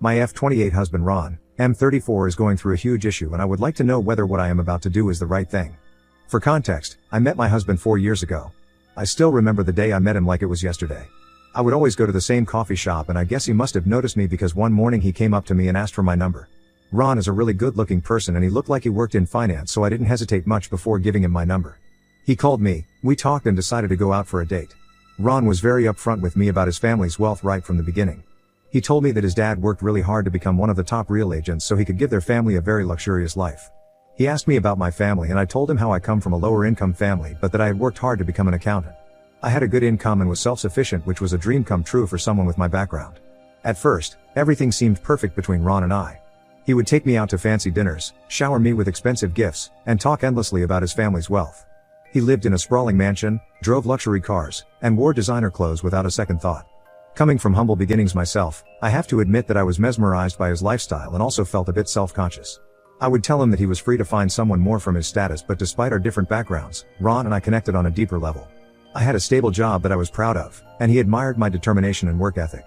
My F28 husband Ron, M34 is going through a huge issue and I would like to know whether what I am about to do is the right thing. For context, I met my husband 4 years ago. I still remember the day I met him like it was yesterday. I would always go to the same coffee shop and I guess he must have noticed me because one morning he came up to me and asked for my number. Ron is a really good looking person and he looked like he worked in finance, so I didn't hesitate much before giving him my number. He called me, we talked and decided to go out for a date. Ron was very upfront with me about his family's wealth right from the beginning. He told me that his dad worked really hard to become one of the top real agents so he could give their family a very luxurious life. He asked me about my family and I told him how I come from a lower income family but that I had worked hard to become an accountant. I had a good income and was self-sufficient, which was a dream come true for someone with my background. At first, everything seemed perfect between Ron and I. He would take me out to fancy dinners, shower me with expensive gifts, and talk endlessly about his family's wealth. He lived in a sprawling mansion, drove luxury cars, and wore designer clothes without a second thought. Coming from humble beginnings myself, I have to admit that I was mesmerized by his lifestyle and also felt a bit self-conscious. I would tell him that he was free to find someone more from his status, but despite our different backgrounds, Ron and I connected on a deeper level. I had a stable job that I was proud of, and he admired my determination and work ethic.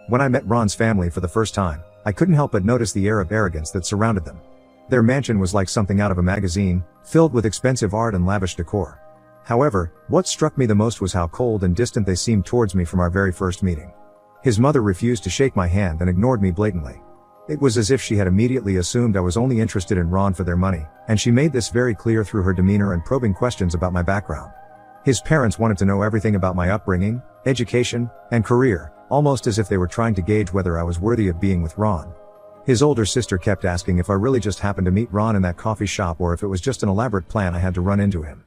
When I met Ron's family for the first time, I couldn't help but notice the air of arrogance that surrounded them. Their mansion was like something out of a magazine, filled with expensive art and lavish decor. However, what struck me the most was how cold and distant they seemed towards me from our very first meeting. His mother refused to shake my hand and ignored me blatantly. It was as if she had immediately assumed I was only interested in Ron for their money, and she made this very clear through her demeanor and probing questions about my background. His parents wanted to know everything about my upbringing, education, and career, almost as if they were trying to gauge whether I was worthy of being with Ron. His older sister kept asking if I really just happened to meet Ron in that coffee shop or if it was just an elaborate plan I had to run into him.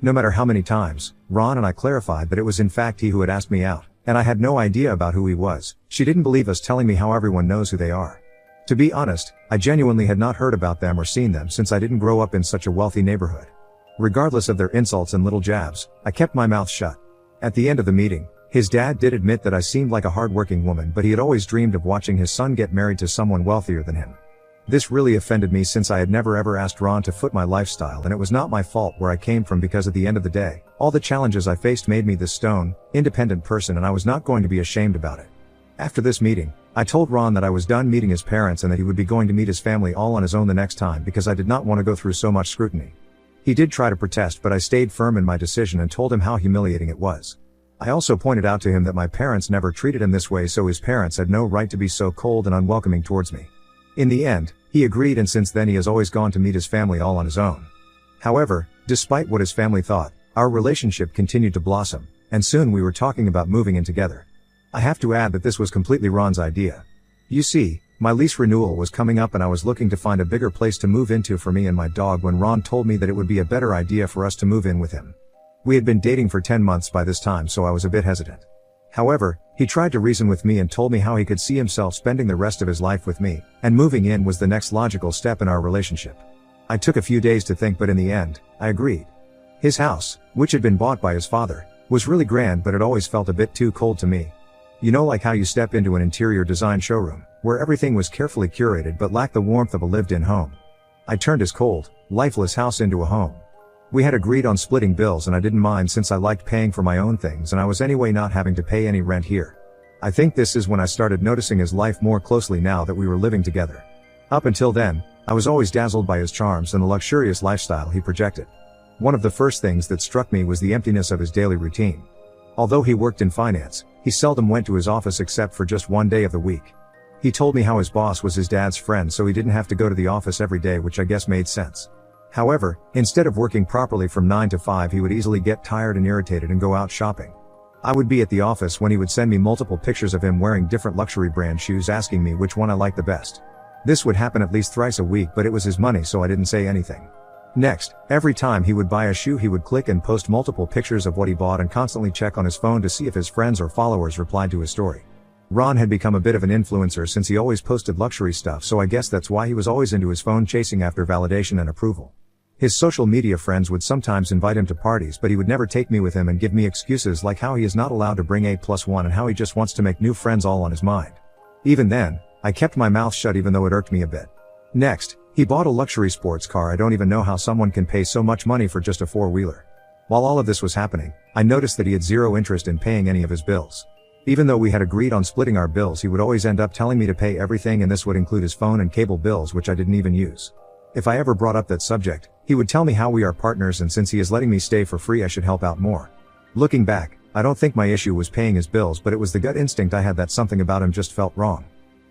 No matter how many times, Ron and I clarified that it was in fact he who had asked me out, and I had no idea about who he was. She didn't believe us telling me how everyone knows who they are. To be honest, I genuinely had not heard about them or seen them since I didn't grow up in such a wealthy neighborhood. Regardless of their insults and little jabs, I kept my mouth shut. At the end of the meeting, his dad did admit that I seemed like a hard-working woman, but he had always dreamed of watching his son get married to someone wealthier than him. This really offended me since I had never ever asked Ron to foot my lifestyle, and it was not my fault where I came from because at the end of the day, all the challenges I faced made me this stone, independent person, and I was not going to be ashamed about it. After this meeting, I told Ron that I was done meeting his parents and that he would be going to meet his family all on his own the next time because I did not want to go through so much scrutiny. He did try to protest, but I stayed firm in my decision and told him how humiliating it was. I also pointed out to him that my parents never treated him this way, so his parents had no right to be so cold and unwelcoming towards me. In the end, he agreed, and since then he has always gone to meet his family all on his own. However, despite what his family thought, our relationship continued to blossom, and soon we were talking about moving in together. I have to add that this was completely Ron's idea. You see, my lease renewal was coming up and I was looking to find a bigger place to move into for me and my dog when Ron told me that it would be a better idea for us to move in with him. We had been dating for 10 months by this time, so I was a bit hesitant. However, he tried to reason with me and told me how he could see himself spending the rest of his life with me, and moving in was the next logical step in our relationship. I took a few days to think, but in the end, I agreed. His house, which had been bought by his father, was really grand, but it always felt a bit too cold to me. You know, like how you step into an interior design showroom, where everything was carefully curated but lacked the warmth of a lived-in home. I turned his cold, lifeless house into a home. We had agreed on splitting bills and I didn't mind since I liked paying for my own things and I was anyway not having to pay any rent here. I think this is when I started noticing his life more closely now that we were living together. Up until then, I was always dazzled by his charms and the luxurious lifestyle he projected. One of the first things that struck me was the emptiness of his daily routine. Although he worked in finance, he seldom went to his office except for just one day of the week. He told me how his boss was his dad's friend, so he didn't have to go to the office every day, which I guess made sense. However, instead of working properly from 9 to 5, he would easily get tired and irritated and go out shopping. I would be at the office when he would send me multiple pictures of him wearing different luxury brand shoes, asking me which one I liked the best. This would happen at least thrice a week, but it was his money, so I didn't say anything. Next, every time he would buy a shoe, he would click and post multiple pictures of what he bought and constantly check on his phone to see if his friends or followers replied to his story. Ron had become a bit of an influencer since he always posted luxury stuff, so I guess that's why he was always into his phone, chasing after validation and approval. His social media friends would sometimes invite him to parties, but he would never take me with him and give me excuses like how he is not allowed to bring A+1 and how he just wants to make new friends, all on his mind. Even then, I kept my mouth shut even though it irked me a bit. Next, he bought a luxury sports car. I don't even know how someone can pay so much money for just a four-wheeler. While all of this was happening, I noticed that he had zero interest in paying any of his bills. Even though we had agreed on splitting our bills, he would always end up telling me to pay everything, and this would include his phone and cable bills, which I didn't even use. If I ever brought up that subject, he would tell me how we are partners, and since he is letting me stay for free, I should help out more. Looking back, I don't think my issue was paying his bills, but it was the gut instinct I had that something about him just felt wrong.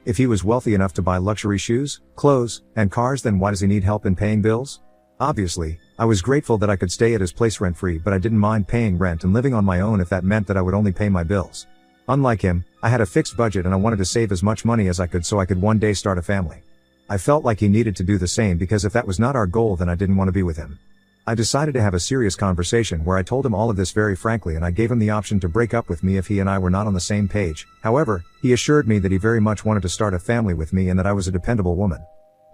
If he was wealthy enough to buy luxury shoes, clothes, and cars, then why does he need help in paying bills? Obviously, I was grateful that I could stay at his place rent-free, but I didn't mind paying rent and living on my own if that meant that I would only pay my bills. Unlike him, I had a fixed budget and I wanted to save as much money as I could so I could one day start a family. I felt like he needed to do the same, because if that was not our goal, then I didn't want to be with him. I decided to have a serious conversation where I told him all of this very frankly, and I gave him the option to break up with me if he and I were not on the same page. However, he assured me that he very much wanted to start a family with me and that I was a dependable woman.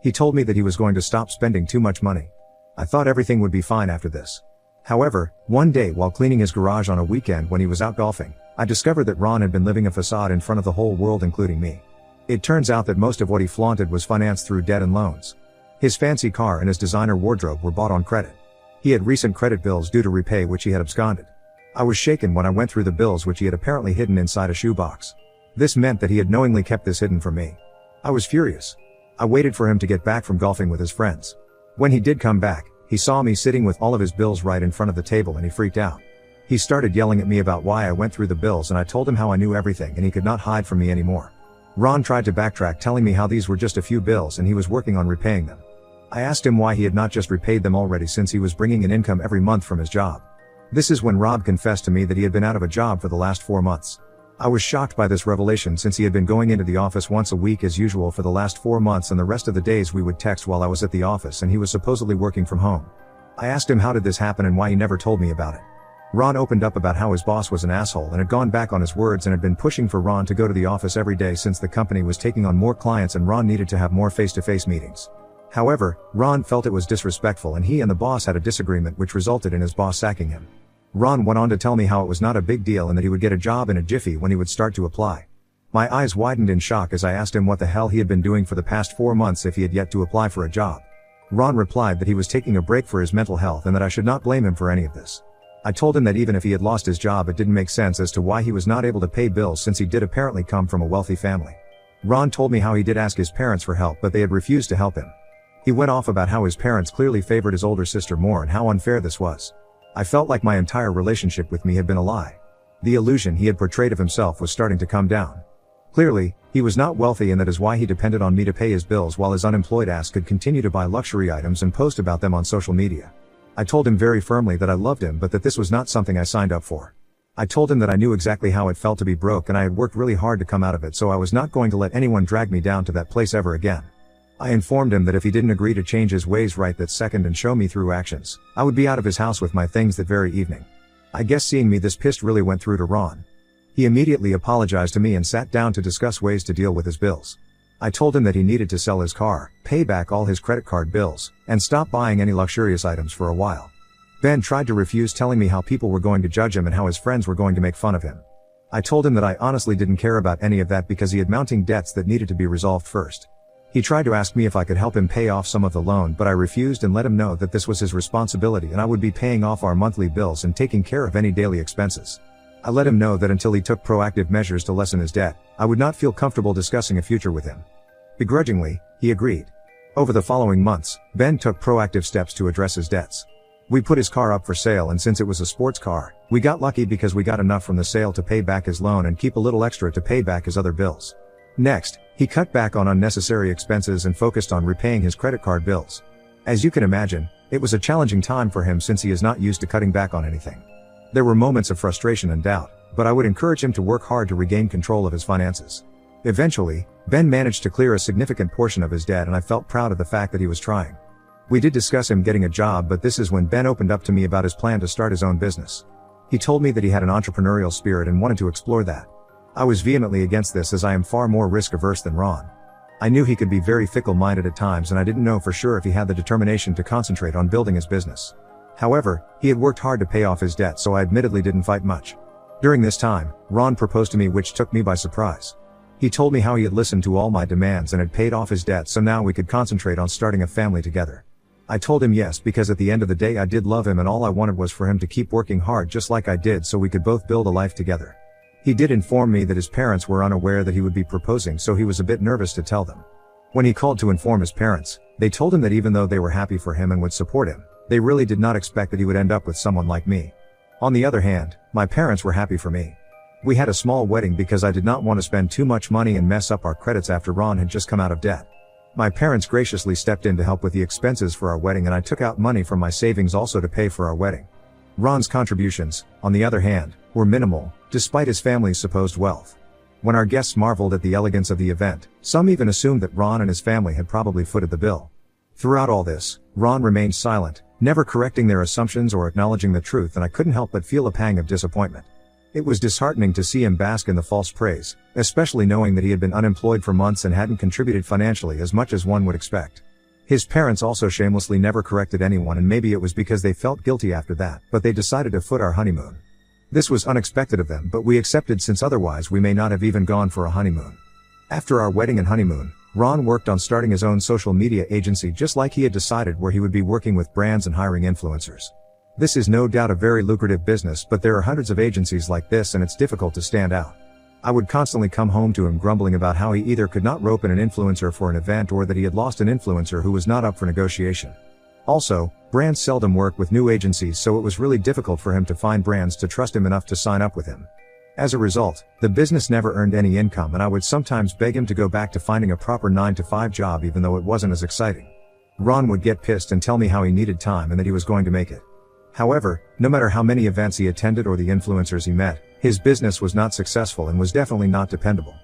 He told me that he was going to stop spending too much money. I thought everything would be fine after this. However, one day while cleaning his garage on a weekend when he was out golfing, I discovered that Ron had been living a facade in front of the whole world, including me. It turns out that most of what he flaunted was financed through debt and loans. His fancy car and his designer wardrobe were bought on credit. He had recent credit bills due to repay which he had absconded. I was shaken when I went through the bills which he had apparently hidden inside a shoebox. This meant that he had knowingly kept this hidden from me. I was furious. I waited for him to get back from golfing with his friends. When he did come back, he saw me sitting with all of his bills right in front of the table and he freaked out. He started yelling at me about why I went through the bills, and I told him how I knew everything and he could not hide from me anymore. Ron tried to backtrack, telling me how these were just a few bills and he was working on repaying them. I asked him why he had not just repaid them already, since he was bringing in income every month from his job. This is when Rob confessed to me that he had been out of a job for the last 4 months. I was shocked by this revelation, since he had been going into the office once a week as usual for the last 4 months, and the rest of the days we would text while I was at the office, and he was supposedly working from home. I asked him how did this happen and why he never told me about it. Ron opened up about how his boss was an asshole and had gone back on his words and had been pushing for Ron to go to the office every day since the company was taking on more clients and Ron needed to have more face-to-face meetings. However, Ron felt it was disrespectful and he and the boss had a disagreement which resulted in his boss sacking him. Ron went on to tell me how it was not a big deal and that he would get a job in a jiffy when he would start to apply. My eyes widened in shock as I asked him what the hell he had been doing for the past 4 months if he had yet to apply for a job. Ron replied that he was taking a break for his mental health and that I should not blame him for any of this. I told him that even if he had lost his job, it didn't make sense as to why he was not able to pay bills, since he did apparently come from a wealthy family. Ron told me how he did ask his parents for help, but they had refused to help him. He went off about how his parents clearly favored his older sister more and how unfair this was. I felt like my entire relationship with me had been a lie. The illusion he had portrayed of himself was starting to come down. Clearly, he was not wealthy, and that is why he depended on me to pay his bills while his unemployed ass could continue to buy luxury items and post about them on social media. I told him very firmly that I loved him, but that this was not something I signed up for. I told him that I knew exactly how it felt to be broke and I had worked really hard to come out of it, so I was not going to let anyone drag me down to that place ever again. I informed him that if he didn't agree to change his ways right that second and show me through actions, I would be out of his house with my things that very evening. I guess seeing me this pissed really went through to Ron. He immediately apologized to me and sat down to discuss ways to deal with his bills. I told him that he needed to sell his car, pay back all his credit card bills, and stop buying any luxurious items for a while. Ben tried to refuse, telling me how people were going to judge him and how his friends were going to make fun of him. I told him that I honestly didn't care about any of that because he had mounting debts that needed to be resolved first. He tried to ask me if I could help him pay off some of the loan, but I refused and let him know that this was his responsibility and I would be paying off our monthly bills and taking care of any daily expenses. I let him know that until he took proactive measures to lessen his debt, I would not feel comfortable discussing a future with him. Begrudgingly, he agreed. Over the following months, Ben took proactive steps to address his debts. We put his car up for sale, and since it was a sports car, we got lucky because we got enough from the sale to pay back his loan and keep a little extra to pay back his other bills. Next, he cut back on unnecessary expenses and focused on repaying his credit card bills. As you can imagine, it was a challenging time for him since he is not used to cutting back on anything. There were moments of frustration and doubt, but I would encourage him to work hard to regain control of his finances. Eventually, Ben managed to clear a significant portion of his debt and I felt proud of the fact that he was trying. We did discuss him getting a job, but this is when Ben opened up to me about his plan to start his own business. He told me that he had an entrepreneurial spirit and wanted to explore that. I was vehemently against this as I am far more risk-averse than Ron. I knew he could be very fickle-minded at times and I didn't know for sure if he had the determination to concentrate on building his business. However, he had worked hard to pay off his debt, so I admittedly didn't fight much. During this time, Ron proposed to me, which took me by surprise. He told me how he had listened to all my demands and had paid off his debt, so now we could concentrate on starting a family together. I told him yes, because at the end of the day I did love him and all I wanted was for him to keep working hard just like I did so we could both build a life together. He did inform me that his parents were unaware that he would be proposing, so he was a bit nervous to tell them. When he called to inform his parents, they told him that even though they were happy for him and would support him, they really did not expect that he would end up with someone like me. On the other hand, my parents were happy for me. We had a small wedding because I did not want to spend too much money and mess up our credits after Ron had just come out of debt. My parents graciously stepped in to help with the expenses for our wedding, and I took out money from my savings also to pay for our wedding. Ron's contributions, on the other hand, were minimal, despite his family's supposed wealth. When our guests marveled at the elegance of the event, some even assumed that Ron and his family had probably footed the bill. Throughout all this, Ron remained silent, never correcting their assumptions or acknowledging the truth, and I couldn't help but feel a pang of disappointment. It was disheartening to see him bask in the false praise, especially knowing that he had been unemployed for months and hadn't contributed financially as much as one would expect. His parents also shamelessly never corrected anyone, and maybe it was because they felt guilty after that, but they decided to foot our honeymoon. This was unexpected of them, but we accepted, since otherwise we may not have even gone for a honeymoon. After our wedding and honeymoon, Ron worked on starting his own social media agency, just like he had decided, where he would be working with brands and hiring influencers. This is no doubt a very lucrative business, but there are hundreds of agencies like this and it's difficult to stand out. I would constantly come home to him grumbling about how he either could not rope in an influencer for an event or that he had lost an influencer who was not up for negotiation. Also, brands seldom work with new agencies, so it was really difficult for him to find brands to trust him enough to sign up with him. As a result, the business never earned any income, and I would sometimes beg him to go back to finding a proper 9-to-5 job even though it wasn't as exciting. Ron would get pissed and tell me how he needed time and that he was going to make it. However, no matter how many events he attended or the influencers he met, his business was not successful and was definitely not dependable.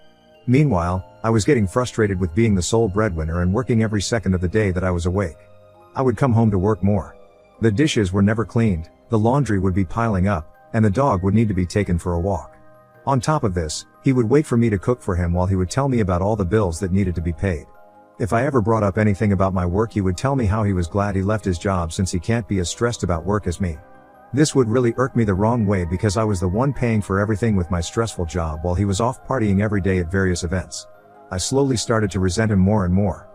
Meanwhile, I was getting frustrated with being the sole breadwinner and working every second of the day that I was awake. I would come home to work more. The dishes were never cleaned, the laundry would be piling up, and the dog would need to be taken for a walk. On top of this, he would wait for me to cook for him while he would tell me about all the bills that needed to be paid. If I ever brought up anything about my work, he would tell me how he was glad he left his job since he can't be as stressed about work as me. This would really irk me the wrong way because I was the one paying for everything with my stressful job while he was off partying every day at various events. I slowly started to resent him more and more.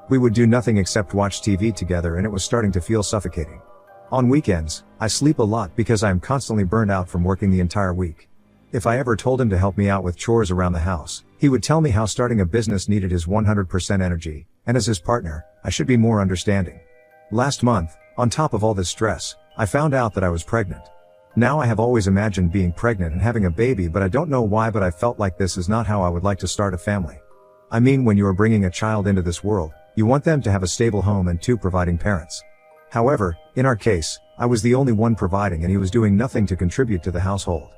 We would do nothing except watch TV together, and it was starting to feel suffocating. On weekends, I sleep a lot because I am constantly burned out from working the entire week. If I ever told him to help me out with chores around the house, he would tell me how starting a business needed his 100% energy, and as his partner, I should be more understanding. Last month, on top of all this stress, I found out that I was pregnant. Now, I have always imagined being pregnant and having a baby, but I don't know why, but I felt like this is not how I would like to start a family. I mean, when you are bringing a child into this world, you want them to have a stable home and 2 providing parents. However, in our case, I was the only one providing and he was doing nothing to contribute to the household.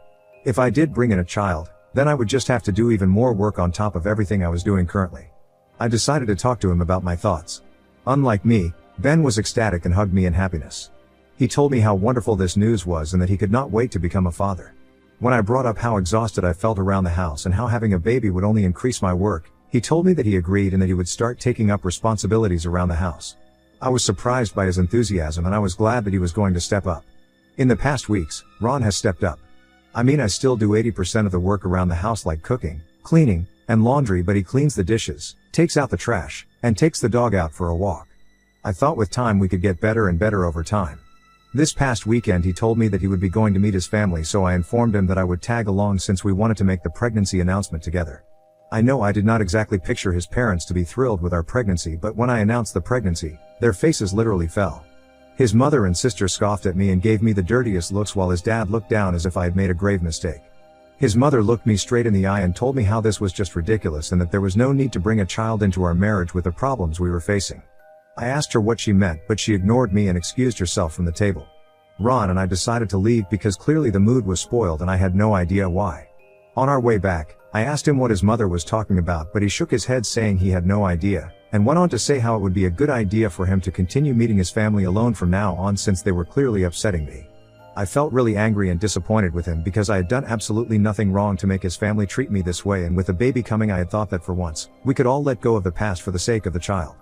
If I did bring in a child, then I would just have to do even more work on top of everything I was doing currently. I decided to talk to him about my thoughts. Unlike me, Ben was ecstatic and hugged me in happiness. He told me how wonderful this news was and that he could not wait to become a father. When I brought up how exhausted I felt around the house and how having a baby would only increase my work, he told me that he agreed and that he would start taking up responsibilities around the house. I was surprised by his enthusiasm and I was glad that he was going to step up. In the past weeks, Ron has stepped up. I mean, I still do 80% of the work around the house, like cooking, cleaning, and laundry, but he cleans the dishes, takes out the trash, and takes the dog out for a walk. I thought with time we could get better and better over time. This past weekend he told me that he would be going to meet his family, so I informed him that I would tag along since we wanted to make the pregnancy announcement together. I know I did not exactly picture his parents to be thrilled with our pregnancy, but when I announced the pregnancy, their faces literally fell. His mother and sister scoffed at me and gave me the dirtiest looks, while his dad looked down as if I had made a grave mistake. His mother looked me straight in the eye and told me how this was just ridiculous and that there was no need to bring a child into our marriage with the problems we were facing. I asked her what she meant, but she ignored me and excused herself from the table. Ron and I decided to leave because clearly the mood was spoiled and I had no idea why. On our way back, I asked him what his mother was talking about, but he shook his head saying he had no idea, and went on to say how it would be a good idea for him to continue meeting his family alone from now on since they were clearly upsetting me. I felt really angry and disappointed with him because I had done absolutely nothing wrong to make his family treat me this way, and with the baby coming I had thought that for once, we could all let go of the past for the sake of the child.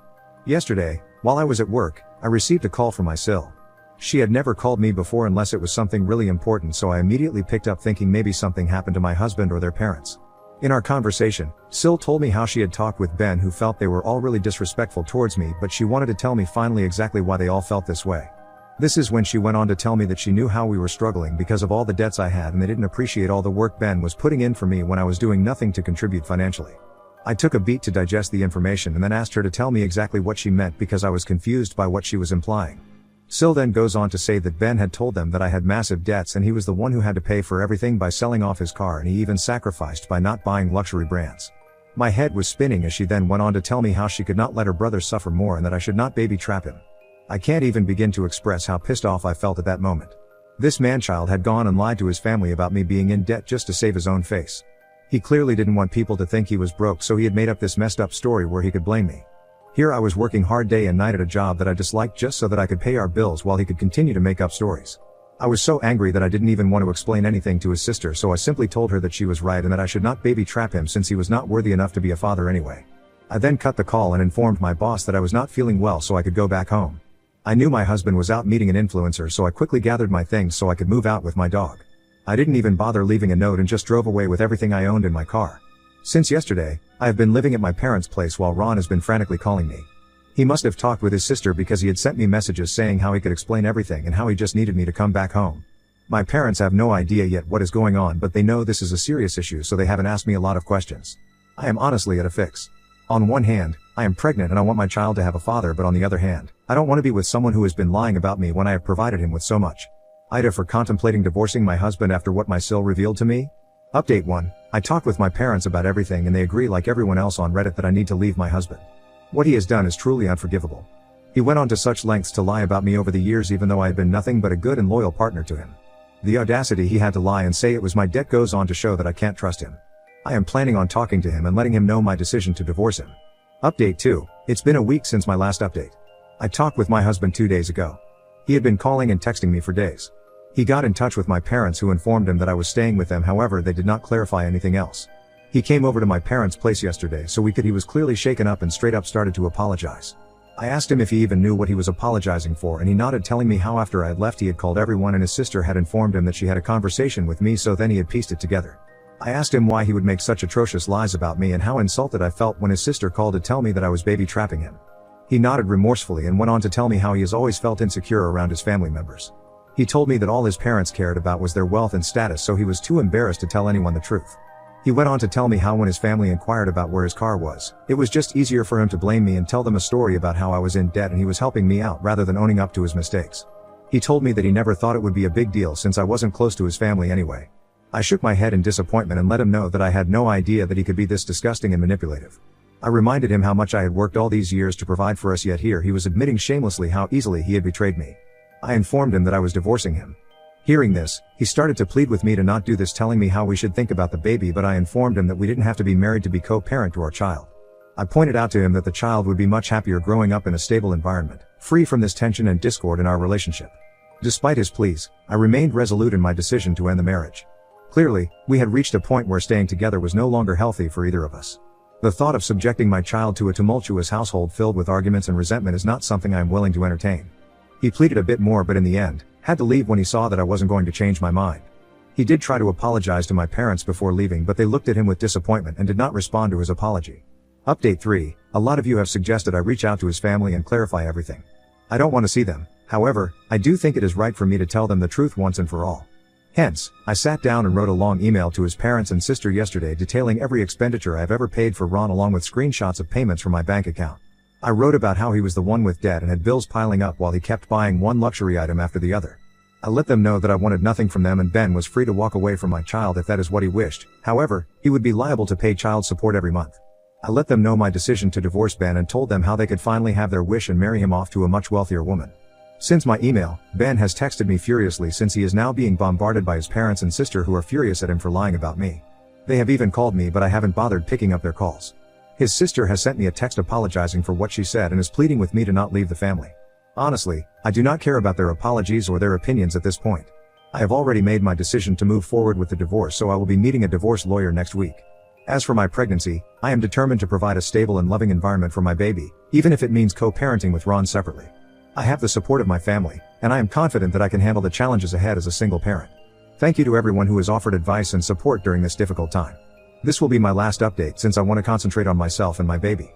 Yesterday, while I was at work, I received a call from my Sil. She had never called me before unless it was something really important, so I immediately picked up thinking maybe something happened to my husband or their parents. In our conversation, Sil told me how she had talked with Ben, who felt they were all really disrespectful towards me, but she wanted to tell me finally exactly why they all felt this way. This is when she went on to tell me that she knew how we were struggling because of all the debts I had and they didn't appreciate all the work Ben was putting in for me when I was doing nothing to contribute financially. I took a beat to digest the information and then asked her to tell me exactly what she meant because I was confused by what she was implying. Sil then goes on to say that Ben had told them that I had massive debts and he was the one who had to pay for everything by selling off his car, and he even sacrificed by not buying luxury brands. My head was spinning as she then went on to tell me how she could not let her brother suffer more and that I should not baby trap him. I can't even begin to express how pissed off I felt at that moment. This man-child had gone and lied to his family about me being in debt just to save his own face. He clearly didn't want people to think he was broke, so he had made up this messed up story where he could blame me. Here I was working hard day and night at a job that I disliked just so that I could pay our bills while he could continue to make up stories. I was so angry that I didn't even want to explain anything to his sister, so I simply told her that she was right and that I should not baby trap him since he was not worthy enough to be a father anyway. I then cut the call and informed my boss that I was not feeling well so I could go back home. I knew my husband was out meeting an influencer, so I quickly gathered my things so I could move out with my dog. I didn't even bother leaving a note and just drove away with everything I owned in my car. Since yesterday, I have been living at my parents' place while Ron has been frantically calling me. He must have talked with his sister because he had sent me messages saying how he could explain everything and how he just needed me to come back home. My parents have no idea yet what is going on, but they know this is a serious issue, so they haven't asked me a lot of questions. I am honestly at a fix. On one hand, I am pregnant and I want my child to have a father, but on the other hand, I don't want to be with someone who has been lying about me when I have provided him with so much. Ida for contemplating divorcing my husband after what my Sil revealed to me. Update 1. I talked with my parents about everything and they agree like everyone else on Reddit that I need to leave my husband. What he has done is truly unforgivable. He went on to such lengths to lie about me over the years even though I had been nothing but a good and loyal partner to him. The audacity he had to lie and say it was my debt goes on to show that I can't trust him. I am planning on talking to him and letting him know my decision to divorce him. Update 2. It's been a week since my last update. I talked with my husband 2 days ago. He had been calling and texting me for days. He got in touch with my parents who informed him that I was staying with them, however they did not clarify anything else. He came over to my parents' place yesterday so he was clearly shaken up and straight up started to apologize. I asked him if he even knew what he was apologizing for and he nodded, telling me how after I had left he had called everyone and his sister had informed him that she had a conversation with me, so then he had pieced it together. I asked him why he would make such atrocious lies about me and how insulted I felt when his sister called to tell me that I was baby trapping him. He nodded remorsefully and went on to tell me how he has always felt insecure around his family members. He told me that all his parents cared about was their wealth and status, so he was too embarrassed to tell anyone the truth. He went on to tell me how when his family inquired about where his car was, it was just easier for him to blame me and tell them a story about how I was in debt and he was helping me out rather than owning up to his mistakes. He told me that he never thought it would be a big deal since I wasn't close to his family anyway. I shook my head in disappointment and let him know that I had no idea that he could be this disgusting and manipulative. I reminded him how much I had worked all these years to provide for us, yet here he was admitting shamelessly how easily he had betrayed me. I informed him that I was divorcing him. Hearing this, he started to plead with me to not do this, telling me how we should think about the baby, but I informed him that we didn't have to be married to be co-parent to our child. I pointed out to him that the child would be much happier growing up in a stable environment, free from this tension and discord in our relationship. Despite his pleas, I remained resolute in my decision to end the marriage. Clearly, we had reached a point where staying together was no longer healthy for either of us. The thought of subjecting my child to a tumultuous household filled with arguments and resentment is not something I am willing to entertain. He pleaded a bit more, but in the end, had to leave when he saw that I wasn't going to change my mind. He did try to apologize to my parents before leaving, but they looked at him with disappointment and did not respond to his apology. Update 3. A lot of you have suggested I reach out to his family and clarify everything. I don't want to see them. However, I do think it is right for me to tell them the truth once and for all. Hence, I sat down and wrote a long email to his parents and sister yesterday detailing every expenditure I have ever paid for Ron along with screenshots of payments from my bank account. I wrote about how he was the one with debt and had bills piling up while he kept buying one luxury item after the other. I let them know that I wanted nothing from them and Ben was free to walk away from my child if that is what he wished. However, he would be liable to pay child support every month. I let them know my decision to divorce Ben and told them how they could finally have their wish and marry him off to a much wealthier woman. Since my email, Ben has texted me furiously since he is now being bombarded by his parents and sister who are furious at him for lying about me. They have even called me, but I haven't bothered picking up their calls. His sister has sent me a text apologizing for what she said and is pleading with me to not leave the family. Honestly, I do not care about their apologies or their opinions at this point. I have already made my decision to move forward with the divorce, so I will be meeting a divorce lawyer next week. As for my pregnancy, I am determined to provide a stable and loving environment for my baby, even if it means co-parenting with Ron separately. I have the support of my family, and I am confident that I can handle the challenges ahead as a single parent. Thank you to everyone who has offered advice and support during this difficult time. This will be my last update since I want to concentrate on myself and my baby.